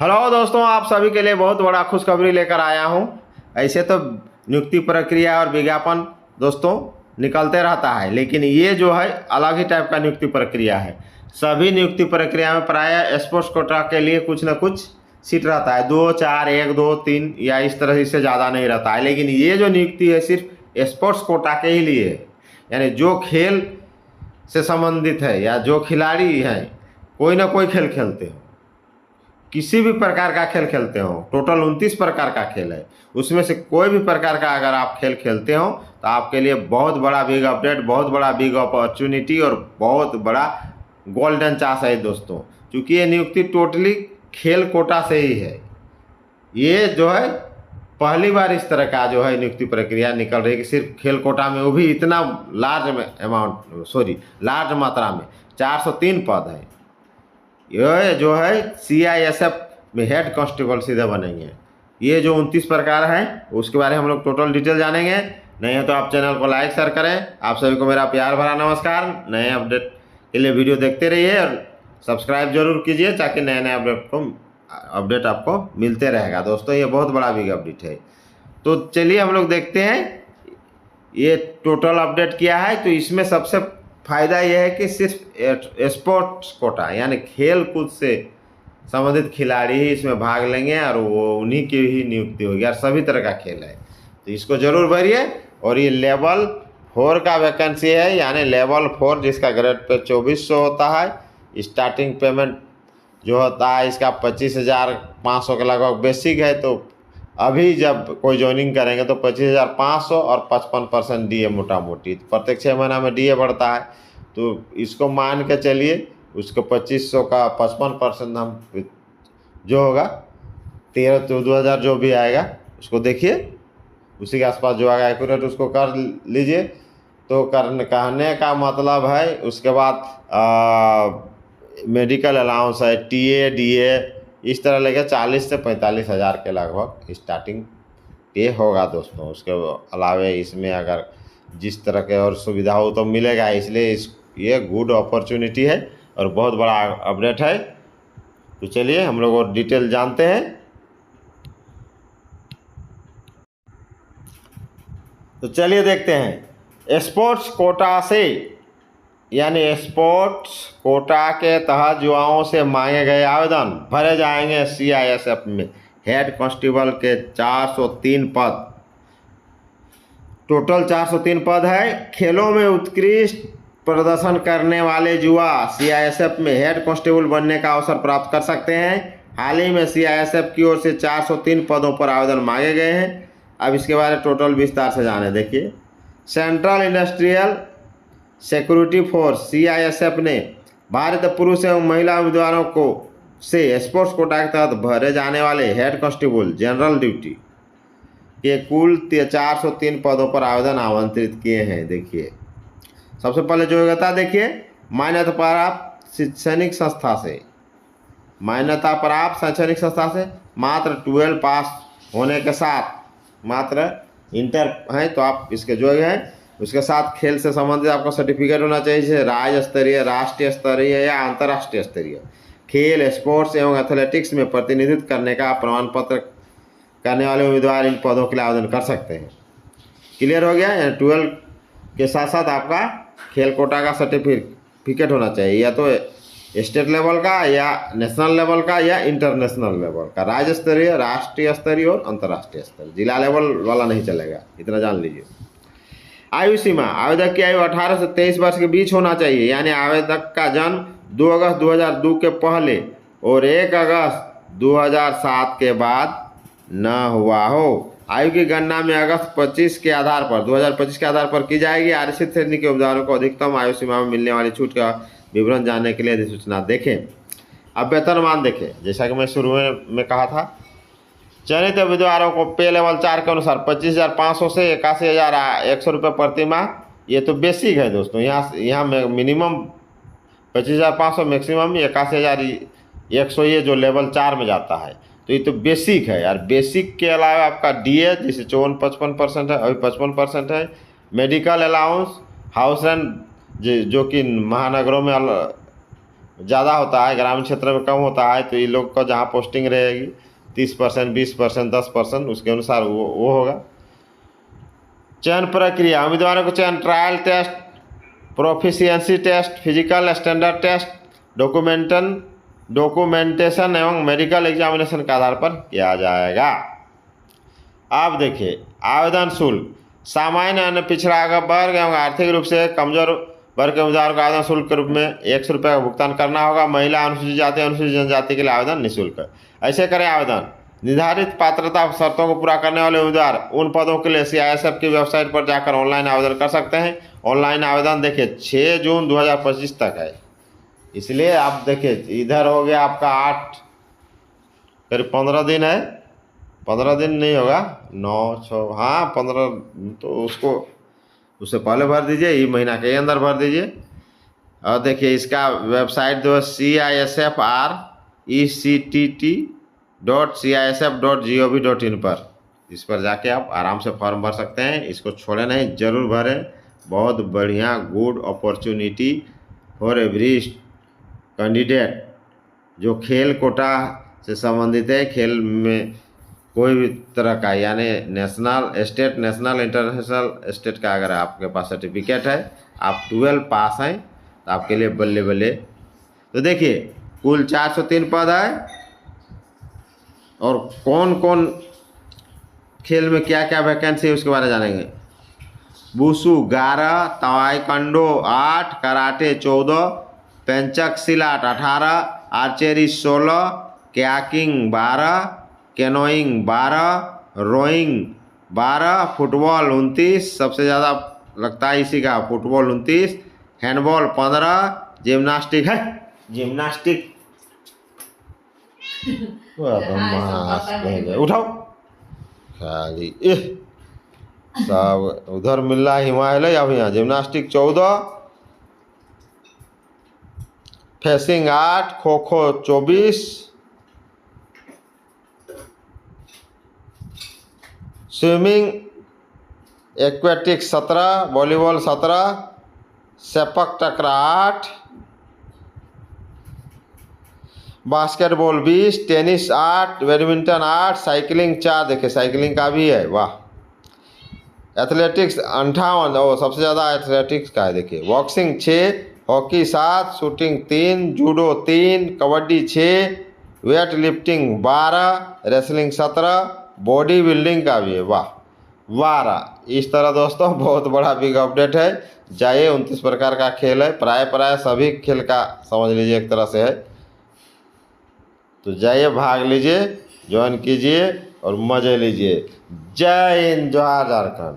Hello दोस्तों, आप सभी के लिए बहुत बड़ा खुशखबरी लेकर आया हूं। ऐसे तो नियुक्ति प्रक्रिया और विज्ञापन दोस्तों निकलते रहता है, लेकिन ये जो है अलग ही टाइप का नियुक्ति प्रक्रिया है। सभी नियुक्ति प्रक्रिया में प्रायः स्पोर्ट्स कोटा के लिए कुछ न कुछ सीट रहता है, 2 4 1 2 3 या इस तरह, इससे ज़्यादा नहीं रहता है। लेकिन ये जो नियुक्ति है सिर्फ स्पोर्ट्स कोटा के ही लिए है, यानी जो खेल से संबंधित है या जो खिलाड़ी हैं कोई ना कोई खेल खेलते हो, किसी भी प्रकार का खेल खेलते हो, टोटल 29 प्रकार का खेल है, उसमें से कोई भी प्रकार का अगर आप खेल खेलते हो तो आपके लिए बहुत बड़ा बिग अपडेट, बहुत बड़ा बिग अपॉर्चुनिटी और बहुत बड़ा गोल्डन चांस है दोस्तों। क्योंकि ये नियुक्ति टोटली खेल कोटा से ही है। ये जो है पहली बार इस तरह का जो है नियुक्ति प्रक्रिया निकल रही है कि सिर्फ खेल कोटा में, वो भी इतना लार्ज मात्रा में 403 पद है। ये जो है CISF में हेड कांस्टेबल सीधे बनेंगे। ये जो 29 प्रकार हैं उसके बारे में हम लोग टोटल डिटेल जानेंगे। नहीं है तो आप चैनल को लाइक शेयर करें। आप सभी को मेरा प्यार भरा नमस्कार। नए अपडेट के लिए वीडियो देखते रहिए और सब्सक्राइब जरूर कीजिए ताकि नए नए अपडेट आपको मिलते रहेगा। दोस्तों ये बहुत बड़ा बिग अपडेट है। तो चलिए हम लोग देखते हैं ये टोटल अपडेट क्या है। तो इसमें सबसे फ़ायदा यह है कि सिर्फ स्पोर्ट्स कोटा यानी खेल कूद से संबंधित खिलाड़ी ही इसमें भाग लेंगे और वो उन्हीं की ही नियुक्ति होगी और सभी तरह का खेल है, तो इसको ज़रूर भरिए। और ये लेवल 4 का वैकेंसी है, यानी लेवल 4 जिसका ग्रेड पे 2400 होता है। स्टार्टिंग पेमेंट जो होता है इसका 25,500 के लगभग बेसिक है। तो अभी जब कोई ज्वाइनिंग करेंगे तो 25,500 और 55% DA मोटा मोटी, प्रत्येक 6 महीना में DA बढ़ता है। तो इसको मान के चलिए, उसको 2500 का 55% हम जो होगा 13-14,000 जो भी आएगा उसको देखिए, उसी के आसपास जो आएगा एक्यूरेट उसको कर लीजिए। तो कहने का मतलब है उसके बाद मेडिकल अलाउंस है, TA DA इस तरह लेके 40 से 45,000 के लगभग स्टार्टिंग पे होगा दोस्तों। उसके अलावे इसमें अगर जिस तरह के और सुविधा हो तो मिलेगा, इसलिए ये गुड अपॉर्चुनिटी है और बहुत बड़ा अपडेट है। तो चलिए हम लोग और डिटेल जानते हैं। तो चलिए देखते हैं। स्पोर्ट्स कोटा से यानी स्पोर्ट्स कोटा के तहत युवाओं से मांगे गए आवेदन भरे जाएंगे CISF में। हेड कांस्टेबल के 403 पद, टोटल 403 पद है। खेलों में उत्कृष्ट प्रदर्शन करने वाले युवा CISF में हेड कांस्टेबल बनने का अवसर प्राप्त कर सकते हैं। हाल ही में CISF की ओर से 403 पदों पर आवेदन मांगे गए हैं। अब इसके बारे में टोटल विस्तार से जाने। देखिए, central industrial security force CISF ने भारतीय पुरुष एवं महिला उम्मीदवारों को से स्पोर्ट्स कोटा के तहत भरे जाने वाले हेड कांस्टेबल जनरल ड्यूटी के कुल 403 पदों पर आवेदन आमंत्रित किए हैं। देखिए, सबसे पहले जो योग्यता देखिए, मान्यता प्राप्त शैक्षणिक संस्था से, मान्यता प्राप्त शैक्षणिक संस्था से मात्र 12 पास होने के साथ, मात्र इंटर हैं तो आप इसके योग्य हैं। उसके साथ खेल से संबंधित आपका सर्टिफिकेट होना चाहिए, जैसे राज्य स्तरीय, राष्ट्रीय स्तरीय या अंतर्राष्ट्रीय स्तरीय खेल, स्पोर्ट्स एवं एथलेटिक्स में प्रतिनिधित्व करने का प्रमाण पत्र करने वाले उम्मीदवार इन पदों के लिए आवेदन कर सकते हैं। क्लियर हो गया। यानी 12 के साथ साथ आपका खेल कोटा का सर्टिफिकेट होना चाहिए, या तो स्टेट लेवल का या नेशनल लेवल का या इंटरनेशनल लेवल का, राज्य स्तरीय, राष्ट्रीय स्तरीय और अंतर्राष्ट्रीय स्तरीय। जिला लेवल वाला नहीं चलेगा, इतना जान लीजिए। आयु सीमा, आवेदक की आयु 18 से 23 वर्ष के बीच होना चाहिए, यानी आवेदक का जन्म 2 अगस्त 2002 के पहले और 1 अगस्त 2007 के बाद न हुआ हो। आयु की गणना में अगस्त 25 के आधार पर 2025 के आधार पर की जाएगी। आरक्षित श्रेणी के उम्मीदवारों को अधिकतम आयु सीमा में मिलने वाली छूट का विवरण जानने के लिए अधिसूचना देखें। अब वेतनमान देखें, जैसा कि मैं शुरू में कहा था, चयनित उम्मीदवारों को पे लेवल 4 के अनुसार 25,500 से 81,100 रुपये प्रति माह। ये तो बेसिक है दोस्तों। यहाँ मिनिमम 25,500, मैक्सिमम 81,100, ये जो लेवल 4 में जाता है। तो ये तो बेसिक है यार। बेसिक के अलावा आपका DA जिसे 54-55% है, अभी 55% है। मेडिकल अलाउंस, हाउस रेंट जो कि महानगरों में ज़्यादा होता है, ग्रामीण क्षेत्र में कम होता है, तो ये लोग का जहाँ पोस्टिंग रहेगी 30%, 20%, 10%, उसके अनुसार वो होगा। चयन प्रक्रिया, उम्मीदवारों को चयन trial test, proficiency test, physical standard test, documentation एवं मेडिकल एग्जामिनेशन के आधार पर किया जाएगा। अब देखिए आवेदन शुल्क, सामान्य अन्य पिछड़ा वर्ग एवं आर्थिक रूप से कमजोर वर्ग के उम्मीदवार को आवेदन शुल्क के रूप में 100 रुपये का भुगतान करना होगा। महिला, अनुसूचित जाति, अनुसूचित जनजाति के लिए आवेदन निःशुल्क है। ऐसे करें आवेदन। निर्धारित पात्रता शर्तों को पूरा करने वाले उम्मीदवार उन पदों के लिए CISF की वेबसाइट पर जाकर ऑनलाइन आवेदन कर सकते हैं। ऑनलाइन आवेदन देखिए 6 जून 2025 तक है, इसलिए आप देखिए इधर हो गया आपका 8, करीब 15 दिन है, 15 दिन नहीं होगा, 9, 6, हाँ 15, तो उससे पहले भर दीजिए, ये महीना के अंदर भर दीजिए। और देखिए इसका वेबसाइट जो CISFRECTT.CISF.gov.in पर, इस पर जाके आप आराम से फॉर्म भर सकते हैं। इसको छोड़े नहीं, ज़रूर भरें। बहुत बढ़िया, good opportunity for every candidate जो खेल कोटा से संबंधित है। खेल में कोई भी तरह का, यानी national, state, national, international, state का अगर आपके पास सर्टिफिकेट है, आप 12 पास हैं, तो आपके लिए बल्ले बल्ले। तो देखिए कुल 403 पद है, और कौन कौन खेल में क्या क्या वैकेंसी है उसके बारे में जानेंगे। Wushu 11, taekwondo 8, karate 14, pencak silat 18, archery 16, kayaking 12, canoeing 12, rowing 12, football 29, सबसे ज़्यादा लगता है इसी का, फुटबॉल 29, हैंडबॉल 15, जिम्नास्टिक है, जिम्नास्टिक उठाओ खाली सब उधर मिल रहा है हिमालय, अब यहाँ gymnastic 14, facing 8, kho kho 24, swimming aquatic 17, volleyball 17, sepak टकरा 8, बास्केटबॉल 20, टेनिस 8, बैडमिंटन 8, साइकिलिंग 4, देखिए साइकिलिंग का भी है, वाह। एथलेटिक्स 58, और सबसे ज़्यादा एथलेटिक्स का है, देखिए। Boxing 6, hockey 7, shooting 3, judo 3, kabaddi 6, weight lifting 12, wrestling 17, body building का भी है, वाह 12। इस तरह दोस्तों बहुत बड़ा बिग अपडेट है। जाइए, 29 प्रकार का खेल है, प्राय सभी खेल का समझ लीजिए एक तरह से है। तो जाइए, भाग लीजिए, ज्वाइन कीजिए और मज़े लीजिए। जय हिंद, जोहार झारखंड।